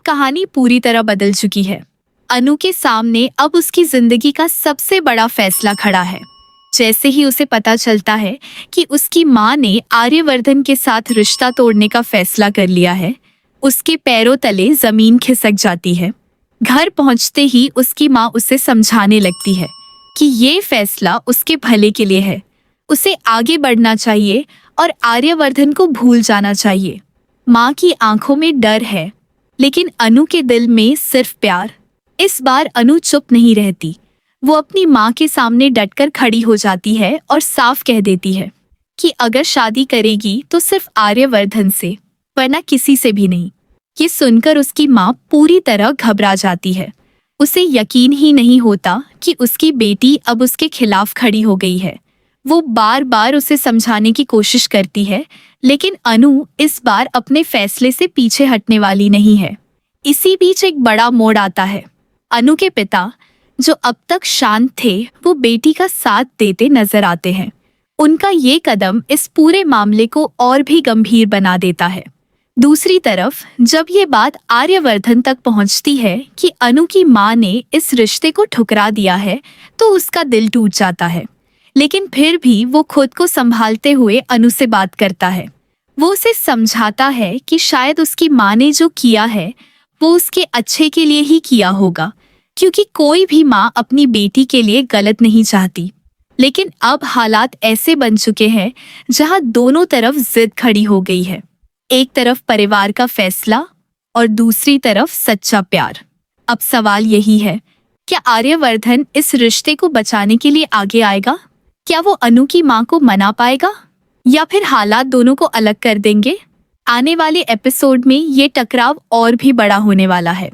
कहानी पूरी तरह बदल चुकी है। अनु के सामने अब उसकी जिंदगी का सबसे बड़ा फैसला खड़ा है। जैसे ही उसे पता चलता है कि उसकी माँ ने आर्यवर्धन के साथ रिश्ता तोड़ने का फैसला कर लिया है, उसके पैरों तले जमीन खिसक जाती है। घर पहुंचते ही उसकी माँ उसे समझाने लगती है कि ये फैसला उसके भले के लिए है, उसे आगे बढ़ना चाहिए और आर्यवर्धन को भूल जाना चाहिए। माँ की आंखों में डर है, लेकिन अनु के दिल में सिर्फ प्यार। इस बार अनु चुप नहीं रहती। वो अपनी माँ के सामने डटकर खड़ी हो जाती है और साफ कह देती है कि अगर शादी करेगी तो सिर्फ आर्यवर्धन से, वरना किसी से भी नहीं। ये सुनकर उसकी माँ पूरी तरह घबरा जाती है। उसे यकीन ही नहीं होता कि उसकी बेटी अब उसके खिलाफ खड़ी हो गई है। वो बार बार उसे समझाने की कोशिश करती है, लेकिन अनु इस बार अपने फैसले से पीछे हटने वाली नहीं है। इसी बीच एक बड़ा मोड़ आता है। अनु के पिता, जो अब तक शांत थे, वो बेटी का साथ देते नजर आते हैं। उनका ये कदम इस पूरे मामले को और भी गंभीर बना देता है। दूसरी तरफ जब ये बात आर्यवर्धन तक पहुंचती है कि अनु की माँ ने इस रिश्ते को ठुकरा दिया है, तो उसका दिल टूट जाता है। लेकिन फिर भी वो खुद को संभालते हुए अनु से बात करता है। वो उसे समझाता है कि शायद उसकी माँ ने जो किया है वो उसके अच्छे के लिए ही किया होगा, क्योंकि कोई भी माँ अपनी बेटी के लिए गलत नहीं चाहती। लेकिन अब हालात ऐसे बन चुके हैं जहाँ दोनों तरफ जिद खड़ी हो गई है। एक तरफ परिवार का फैसला और दूसरी तरफ सच्चा प्यार। अब सवाल यही है, क्या आर्यवर्धन इस रिश्ते को बचाने के लिए आगे आएगा? क्या वो अनु की माँ को मना पाएगा, या फिर हालात दोनों को अलग कर देंगे? आने वाले एपिसोड में ये टकराव और भी बड़ा होने वाला है।